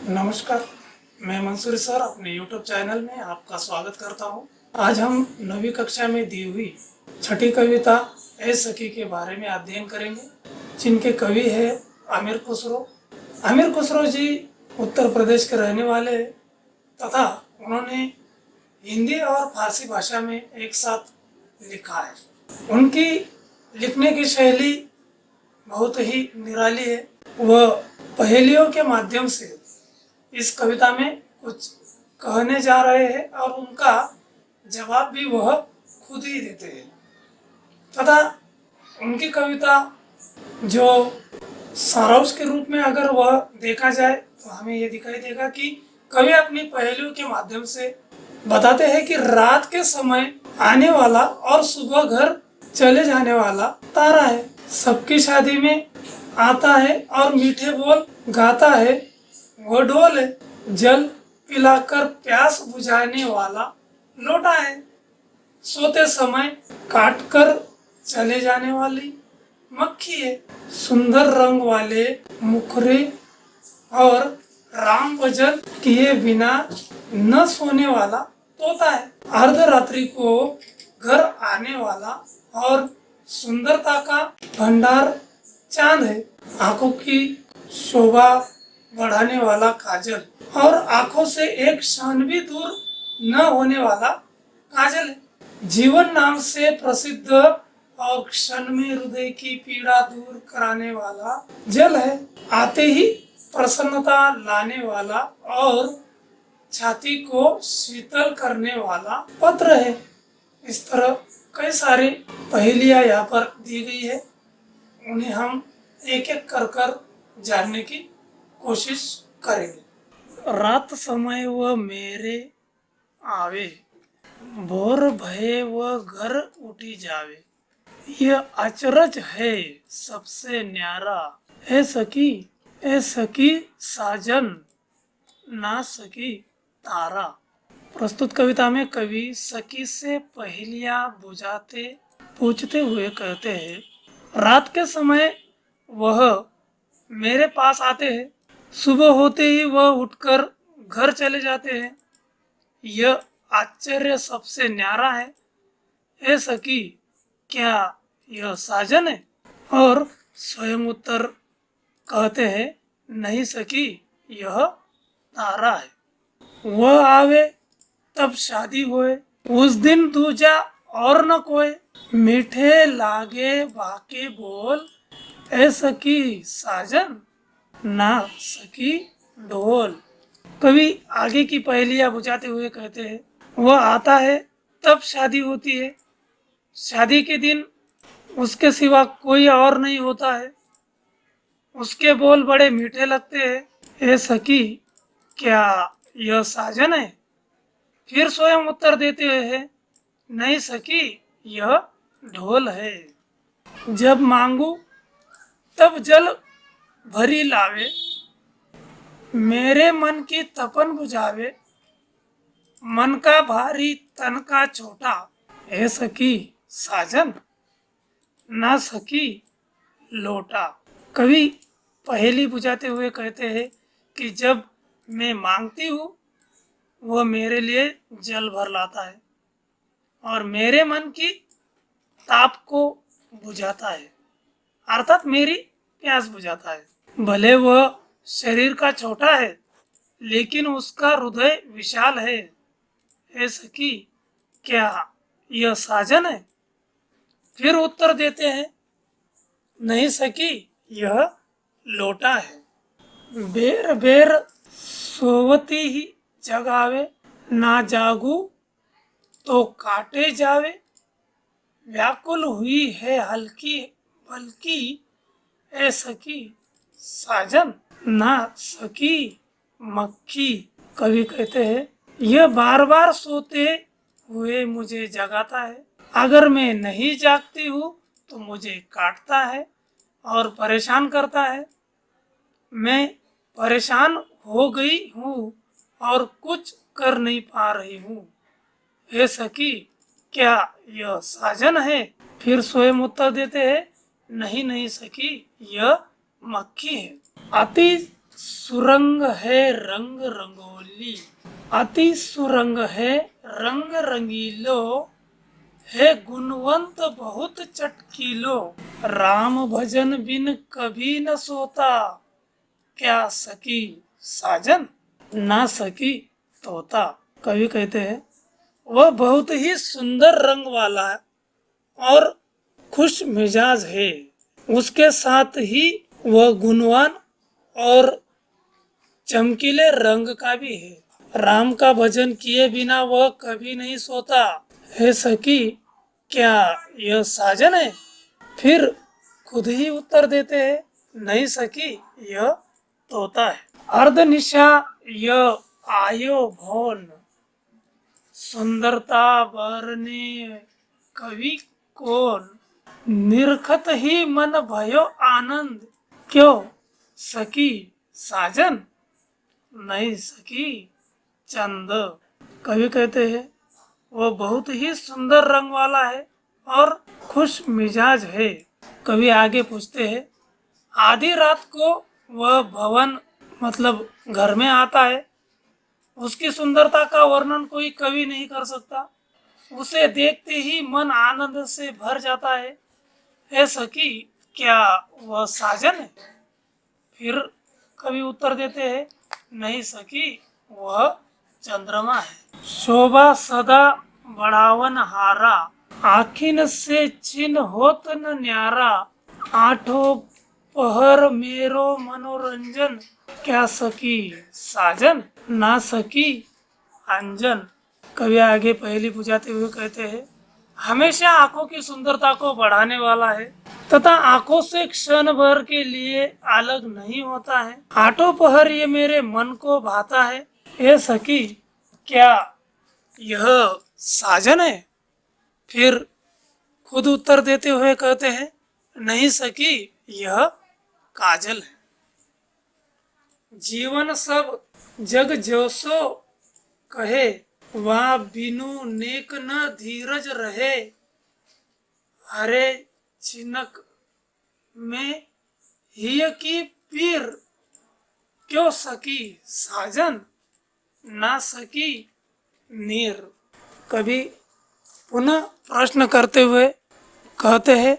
नमस्कार, मैं मंसूर सर अपने YouTube चैनल में आपका स्वागत करता हूं। आज हम 9वीं कक्षा में दी हुई छठी कविता ए सखी के बारे में अध्ययन करेंगे, जिनके कवि है आमिर खुसरो। आमिर खुसरो जी उत्तर प्रदेश के रहने वाले हैं तथा उन्होंने हिंदी और फारसी भाषा में एक साथ लिखा है। उनकी लिखने की शैली बहुत ही निराली है। वह पहेलियों के माध्यम से इस कविता में कुछ कहने जा रहे हैं और उनका जवाब भी वह खुद ही देते हैं तथा उनकी कविता जो सारांश के रूप में अगर वह देखा जाए तो हमें यह दिखाई देगा कि कवि अपनी पहेलियों के माध्यम से बताते हैं कि रात के समय आने वाला और सुबह घर चले जाने वाला तारा है। सबकी शादी में आता है और मीठे बोल गाता है। वो ढोल है। जल पिलाकर प्यास बुझाने वाला लोटा है। सोते समय काट कर चले जाने वाली मक्खी है। सुंदर रंग वाले मुखरे और राम भजन किए बिना न सोने वाला तोता है। अर्धरात्रि को घर आने वाला और सुंदरता का भंडार चांद है। आंखों की शोभा बढ़ाने वाला काजल और आंखों से एक क्षण भी दूर न होने वाला काजल है। जीवन नाम से प्रसिद्ध और क्षण में हृदय की पीड़ा दूर कराने वाला जल है। आते ही प्रसन्नता लाने वाला और छाती को शीतल करने वाला पत्र है। इस तरह कई सारी पहेलियां यहाँ पर दी गई है। उन्हें हम एक एक कर जानने की कोशिश करेंगे। रात समय वह मेरे आवे, भोर भये वह घर उठी जावे। यह अचरज है सबसे न्यारा, ए सखी साजन ना सकी तारा। प्रस्तुत कविता में कवि सखी से पहेलियां बुझाते पूछते हुए कहते हैं, रात के समय वह मेरे पास आते हैं, सुबह होते ही वह उठकर घर चले जाते हैं। यह आश्चर्य सबसे न्यारा है, ए सखी क्या यह साजन है? और स्वयं उत्तर कहते हैं, नहीं सखी यह तारा है। वह आवे तब शादी होए, उस दिन दूजा और न कोई। मीठे लागे बाके बोल, ए सखी साजन ना सकी ढोल। कवि आगे की पहेलियां बुझाते हुए कहते हैं, वह आता है तब शादी होती है। शादी के दिन उसके सिवा कोई और नहीं होता है। उसके बोल बड़े मीठे लगते हैं। ए सखी क्या यह साजन है? फिर स्वयं उत्तर देते हैं, नहीं सखी यह ढोल है। जब मांगू तब जल भरी लावे, मेरे मन की तपन बुझावे। मन का भारी तन का छोटा, ए सखी साजन ना सकी लोटा। कवि पहेली बुझाते हुए कहते हैं कि जब मैं मांगती हूँ वह मेरे लिए जल भर लाता है और मेरे मन की ताप को बुझाता है, अर्थात मेरी प्यास बुझाता है। भले वह शरीर का छोटा है लेकिन उसका हृदय विशाल है। हे सखी क्या यह साजन है? फिर उत्तर देते हैं, नहीं सखी यह लोटा है। बेर बेर सोवती ही जगावे, ना जागू तो काटे जावे। व्याकुल हुई है हल्की बल्कि, ए सखी साजन ना सकी मक्खी। कवि कहते हैं, यह बार बार सोते हुए मुझे जगाता है। अगर मैं नहीं जागती हूँ तो मुझे काटता है और परेशान करता है। मैं परेशान हो गई हूँ और कुछ कर नहीं पा रही हूँ। हे सखी क्या यह साजन है? फिर स्वयं उत्तर देते हैं, नहीं सखी यह मक्खी है। अति सुरंग है रंग रंगोली, अति सुरंग है रंग रंगीलो, है गुणवंत बहुत चटकीलो, राम भजन बिन कभी न सोता, क्या सकी साजन ना सकी तोता। कवि कहते हैं वह बहुत ही सुंदर रंग वाला है और खुश मिजाज है, उसके साथ ही वह गुणवान और चमकीले रंग का भी है। राम का भजन किए बिना वह कभी नहीं सोता, है सखी क्या यह साजन है। फिर खुद ही उत्तर देते हैं नहीं सकी यह तोता है। अर्धनिशा यह आयो भौन, सुंदरता बरने कवि कौन, निरखत ही मन भयो आनंद, क्यों सकी साजन नहीं सकी चंद। कवि कहते हैं वह बहुत ही सुंदर रंग वाला है और खुश मिजाज है। कवि आगे पूछते हैं आधी रात को वह भवन मतलब घर में आता है, उसकी सुंदरता का वर्णन कोई कवि नहीं कर सकता, उसे देखते ही मन आनंद से भर जाता है। हे सखी क्या वह साजन है। फिर कवि उत्तर देते हैं नहीं सखी वह चंद्रमा है। शोभा सदा बढ़ावन हारा, आखिन से छिन होत न न्यारा, आठों पहर मेरो मनोरंजन, क्या सकी साजन ना सकी अंजन। कवि आगे पहली बुझाते हुए कहते हैं हमेशा आंखों की सुंदरता को बढ़ाने वाला है तथा आंखों से क्षण भर के लिए अलग नहीं होता है। आठों पहर ये मेरे मन को भाता है, ये सखी क्या यह साजन है। फिर खुद उत्तर देते हुए कहते हैं नहीं सकी यह काजल है। जीवन सब जग जोसो कहे, वहाँ बिनु नेक न धीरज रहे, हरे चिनक में हिय की पीर, क्यों सकी साजन ना सकी नीर। कभी पुनः प्रश्न करते हुए कहते हैं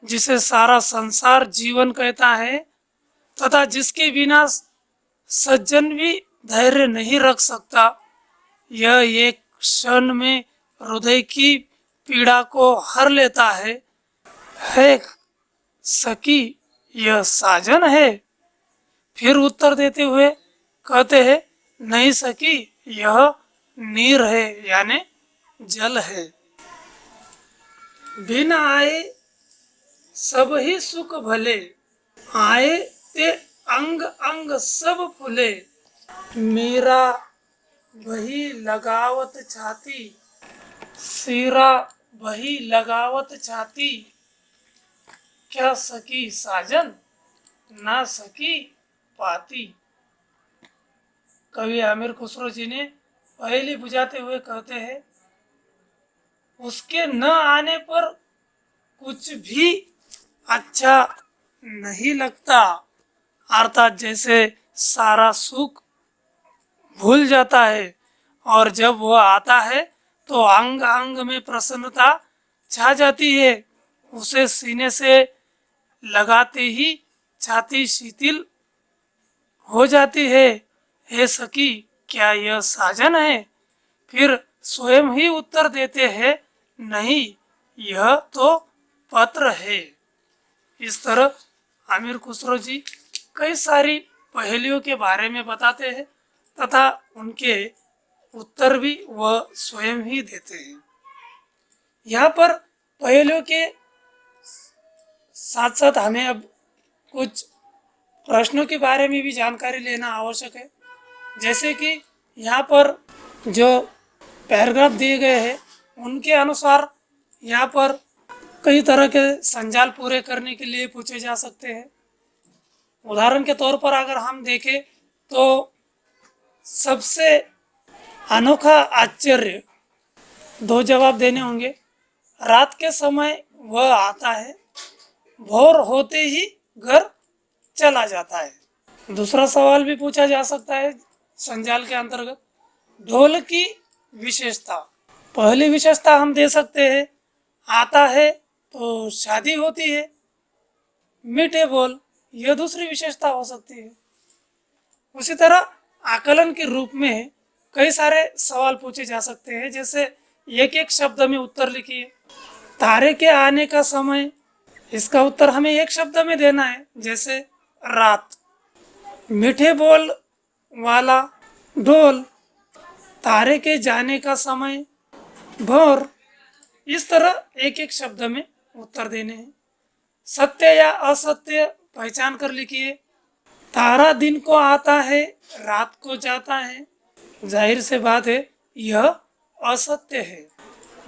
जिसे सारा संसार जीवन कहता है तथा जिसके बिना सज्जन भी धैर्य नहीं रख सकता, यह एक क्षण में हृदय की पीड़ा को हर लेता है सकी यह साजन है। फिर उत्तर देते हुए कहते हैं नहीं सकी यह नीर है यानी जल है। बिन आए सब ही सुख भले, आए ते अंग अंग सब फुले, मेरा वही लगावत छाती, सीरा वही लगावत छाती, क्या सकी साजन ना सकी पाती। कवि आमिर खुसरो जी ने पहली बुझाते हुए कहते हैं उसके न आने पर कुछ भी अच्छा नहीं लगता, अर्थात जैसे सारा सुख भूल जाता है और जब वह आता है तो अंग अंग में प्रसन्नता छा जाती है, उसे सीने से लगाते ही छाती शीतल हो जाती है। हे सखी क्या यह साजन है। फिर स्वयं ही उत्तर देते हैं नहीं यह तो पत्र है। इस तरह आमिर खुसरो जी कई सारी पहेलियों के बारे में बताते हैं तथा उनके उत्तर भी वह स्वयं ही देते हैं। यहाँ पर पहेलियों के साथ साथ हमें अब कुछ प्रश्नों के बारे में भी जानकारी लेना आवश्यक है। जैसे कि यहाँ पर जो पैराग्राफ दिए गए हैं उनके अनुसार यहाँ पर कई तरह के संजाल पूरे करने के लिए पूछे जा सकते हैं। उदाहरण के तौर पर अगर हम देखें तो सबसे अनोखा आश्चर्य दो जवाब देने होंगे। रात के समय वह आता है, भोर होते ही घर चला जाता है। दूसरा सवाल भी पूछा जा सकता है संजाल के अंतर्गत, ढोल की विशेषता। पहली विशेषता हम दे सकते हैं, आता है तो शादी होती है। मीठे बोल, यह दूसरी विशेषता हो सकती है। उसी तरह आकलन के रूप में कई सारे सवाल पूछे जा सकते हैं, जैसे एक एक शब्द में उत्तर लिखिए। तारे के आने का समय, इसका उत्तर हमें एक शब्द में देना है, जैसे रात। मीठे बोल वाला ढोल, तारे के जाने का समय, भोर। इस तरह एक एक शब्द में उत्तर देने हैं। सत्य या असत्य पहचान कर लिखिए। तारा दिन को आता है, रात को जाता है। जाहिर से बात है, यह असत्य है।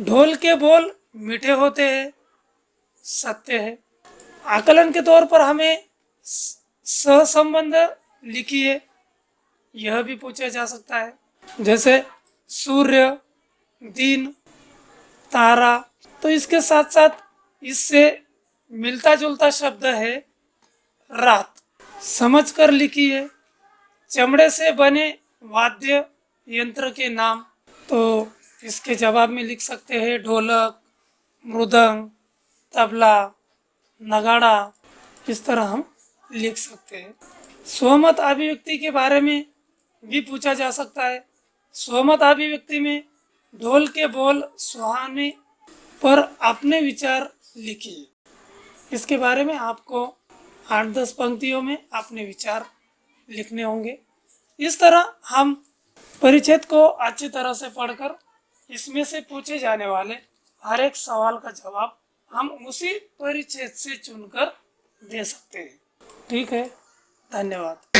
ढोल के बोल मीठे होते हैं, सत्य है। आकलन के तौर पर हमें सहसंबंध लिखिए, यह भी पूछा जा सकता है, जैसे सूर्य, दिन, तारा। तो इसके साथ साथ इससे मिलता जुलता शब्द है रात। समझ कर लिखिए। चमड़े से बने वाद्य यंत्र के नाम, तो इसके जवाब में लिख सकते हैं ढोलक, मृदंग, तबला, नगाड़ा। इस तरह हम लिख सकते हैं। स्वमत अभिव्यक्ति के बारे में भी पूछा जा सकता है। स्वमत अभिव्यक्ति में ढोल के बोल सुहाने पर अपने विचार लिखिए। इसके बारे में आपको 8-10 पंक्तियों में अपने विचार लिखने होंगे। इस तरह हम परिच्छेद को अच्छी तरह से पढ़कर इसमें से पूछे जाने वाले हर एक सवाल का जवाब हम उसी परिच्छेद से चुनकर दे सकते हैं। ठीक है, धन्यवाद।